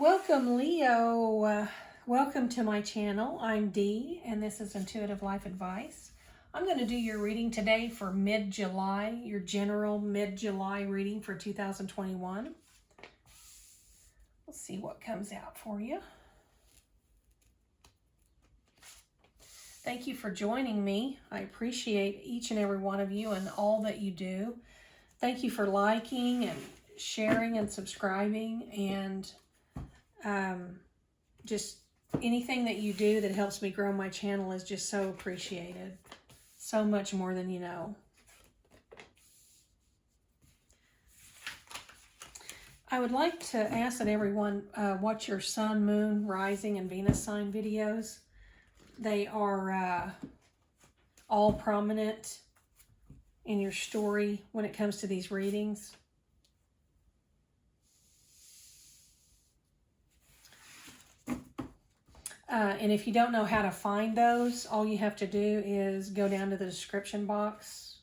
Welcome, Leo. Welcome to my channel. I'm Dee, and this is Intuitive Life Advice. I'm going to do your reading today for mid-July, your general mid-July reading for 2021. We'll see what comes out for you. Thank you for joining me. I appreciate each and every one of you and all that you do. Thank you for liking and sharing and subscribing and just anything that you do that helps me grow my channel is just so appreciated. So much more than you know. I would like to ask that everyone watch your Sun, Moon, Rising, and Venus sign videos. They are all prominent in your story when it comes to these readings. And if you don't know how to find those, all you have to do is go down to the description box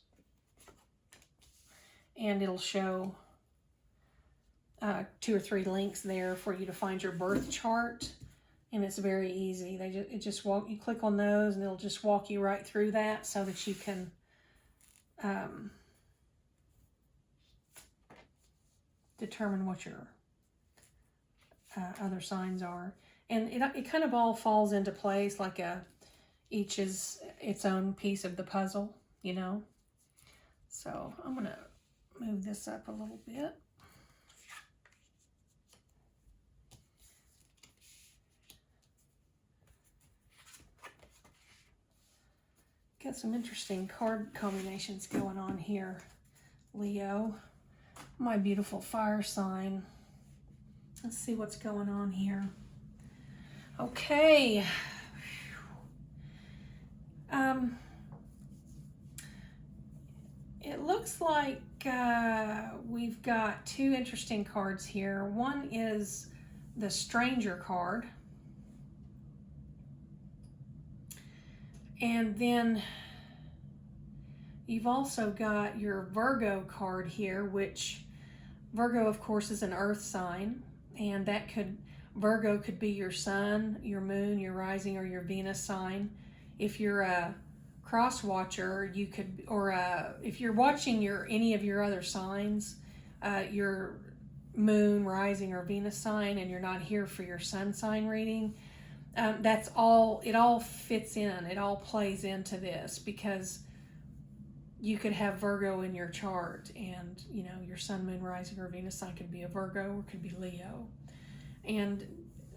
and it'll show 2 or 3 links there for you to find your birth chart. And it's very easy. You click on those and it'll just walk you right through that so that you can determine what your other signs are. And it kind of all falls into place like each is its own piece of the puzzle, you know. So I'm going to move this up a little bit. Got some interesting card combinations going on here, Leo. My beautiful fire sign. Let's see what's going on here. Okay. It looks like we've got 2 interesting cards here. One is the Stranger card. And then you've also got your Virgo card here, which Virgo, of course, is an earth sign. And Virgo could be your sun, your moon, your rising, or your Venus sign. If you're a cross watcher, you could, or if you're watching any of your other signs, your moon, rising, or Venus sign, and you're not here for your sun sign reading, it all fits in. It all plays into this because you could have Virgo in your chart, and you know your sun, moon, rising, or Venus sign could be a Virgo or could be Leo. And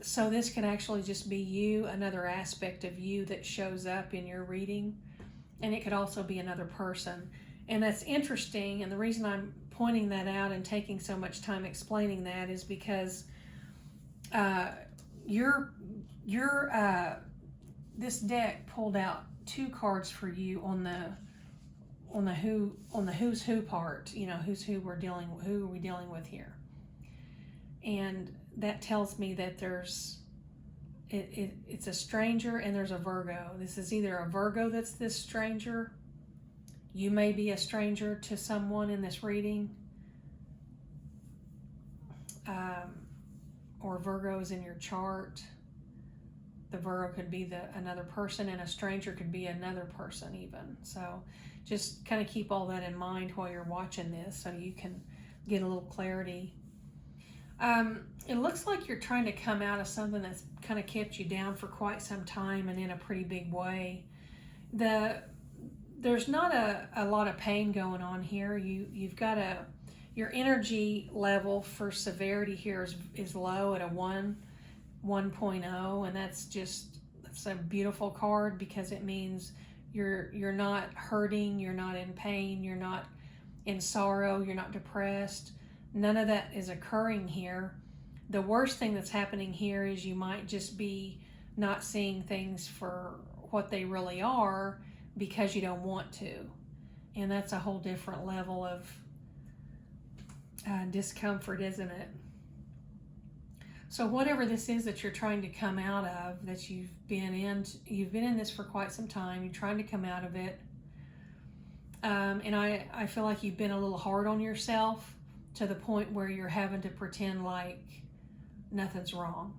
so this could actually just be you, another aspect of you that shows up in your reading. And it could also be another person. And that's interesting. And the reason I'm pointing that out and taking so much time explaining that is because this deck pulled out 2 cards for you on the who's who part. You know, who are we dealing with here? And that tells me that it's a stranger and there's a Virgo. This is either a Virgo that's this stranger. You may be a stranger to someone in this reading. Or Virgo is in your chart. The Virgo could be another person, and a stranger could be another person even. So just kind of keep all that in mind while you're watching this so you can get a little clarity. It looks like you're trying to come out of something that's kind of kept you down for quite some time and in a pretty big way. There's not a lot of pain going on here. You've got your energy level for severity here is low at a 1.0, and that's a beautiful card because it means you're not hurting, you're not in pain, you're not in sorrow, you're not depressed. None of that is occurring here. The worst thing that's happening here is you might just be not seeing things for what they really are because you don't want to. And that's a whole different level of discomfort, isn't it? So whatever this is that you're trying to come out of, that you've been in this for quite some time, you're trying to come out of it. And I feel like you've been a little hard on yourself to the point where you're having to pretend like nothing's wrong.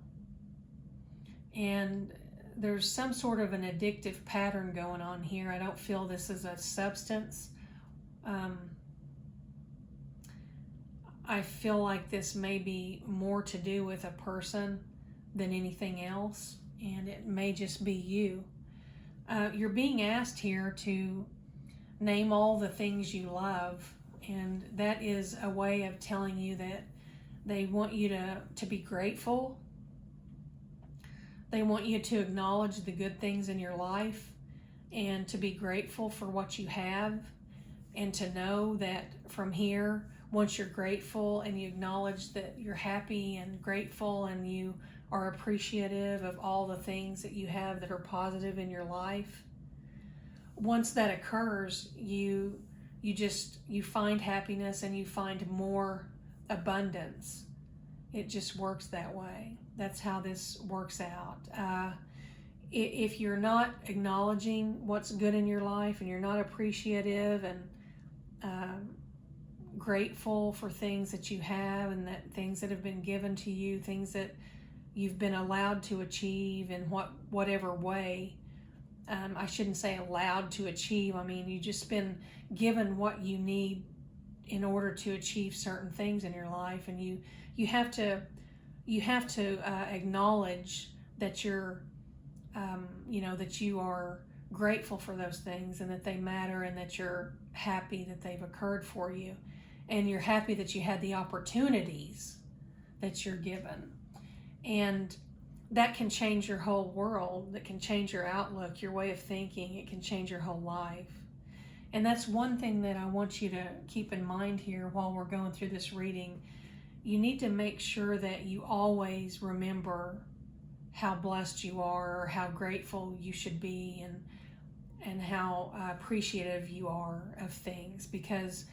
And there's some sort of an addictive pattern going on here. I don't feel this is a substance. I feel like this may be more to do with a person than anything else, and it may just be you. You're being asked here to name all the things you love, and that is a way of telling you that they want you to be grateful. They want you to acknowledge the good things in your life and to be grateful for what you have, and to know that from here, once you're grateful and you acknowledge that you're happy and grateful and you are appreciative of all the things that you have that are positive in your life, once that occurs, you find happiness and you find more abundance. It just works that way. That's how this works out. If you're not acknowledging what's good in your life and you're not appreciative and grateful for things that you have and that things that have been given to you, things that you've been allowed to achieve in whatever way. I shouldn't say allowed to achieve. I mean, you've just been given what you need in order to achieve certain things in your life, and you have to acknowledge that you're that you are grateful for those things and that they matter, and that you're happy that they've occurred for you, and you're happy that you had the opportunities that you're given. And that can change your whole world. That can change your outlook, your way of thinking. It can change your whole life. And that's one thing that I want you to keep in mind here while we're going through this reading. You need to make sure that you always remember how blessed you are, or how grateful you should be, and how appreciative you are of things. Because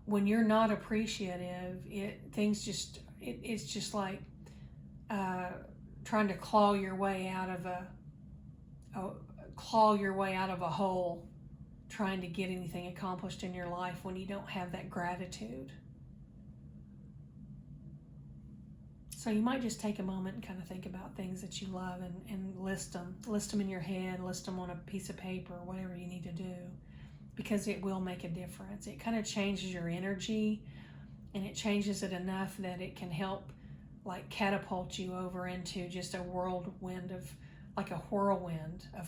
when you're not appreciative, it's just like trying to claw your way out of a hole, trying to get anything accomplished in your life when you don't have that gratitude. So you might just take a moment and kind of think about things that you love and list them in your head, list them on a piece of paper, whatever you need to do, because it will make a difference. It kind of changes your energy, and it changes it enough that it can help like catapult you over into just a whirlwind of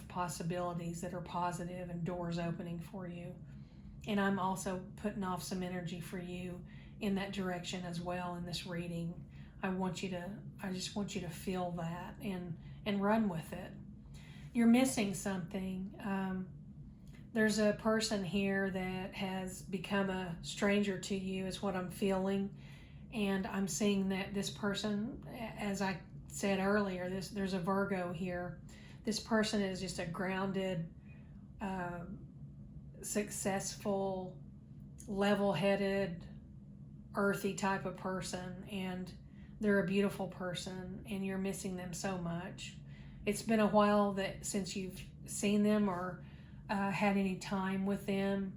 possibilities that are positive and doors opening for you. And I'm also putting off some energy for you in that direction as well in this reading. I just want you to feel that and run with it. You're missing something. There's a person here that has become a stranger to you, is what I'm feeling. And I'm seeing that this person, as I said earlier, there's a Virgo here. This person is just a grounded, successful, level-headed, earthy type of person, and they're a beautiful person, and you're missing them so much. It's been a while since you've seen them or had any time with them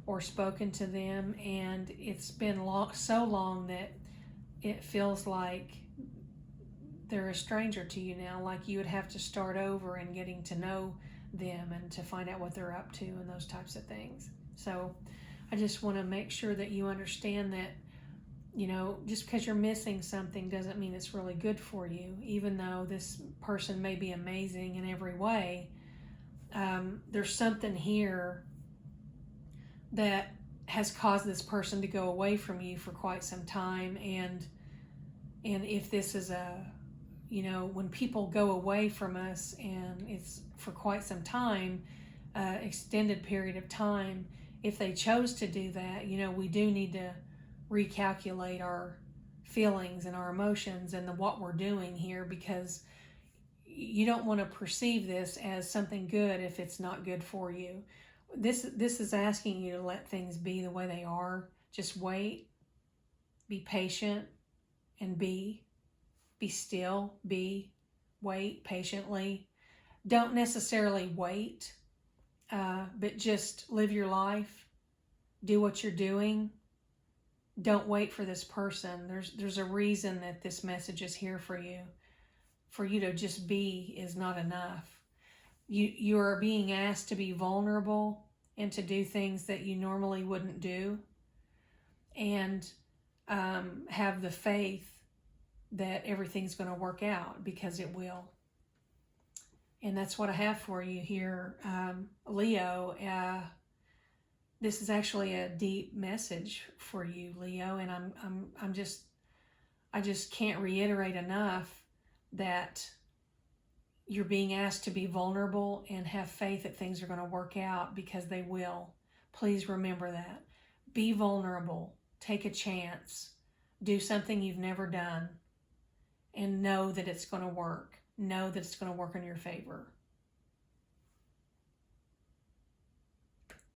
or spoken to them, and it's been so long that it feels like they're a stranger to you now, like you would have to start over and getting to know them and to find out what they're up to and those types of things. So I just want to make sure that you understand that, just because you're missing something doesn't mean it's really good for you. Even though this person may be amazing in every way, there's something here that has caused this person to go away from you for quite some time. And if this is when people go away from us and it's for quite some time, extended period of time, if they chose to do that, we do need to recalculate our feelings and our emotions and what we're doing here, because you don't want to perceive this as something good if it's not good for you. This is asking you to let things be the way they are. Just wait, be patient, and be still, wait patiently. Don't necessarily wait, but just live your life, do what you're doing, Don't wait for this person. There's a reason that this message is here for you. For you to just be is not enough. You are being asked to be vulnerable and to do things that you normally wouldn't do, and have the faith that everything's going to work out, because it will. And that's what I have for you here, Leo. This is actually a deep message for you, Leo, and I just can't reiterate enough that you're being asked to be vulnerable and have faith that things are going to work out, because they will. Please remember that. Be vulnerable. Take a chance. Do something you've never done, and know that it's going to work. Know that it's going to work in your favor.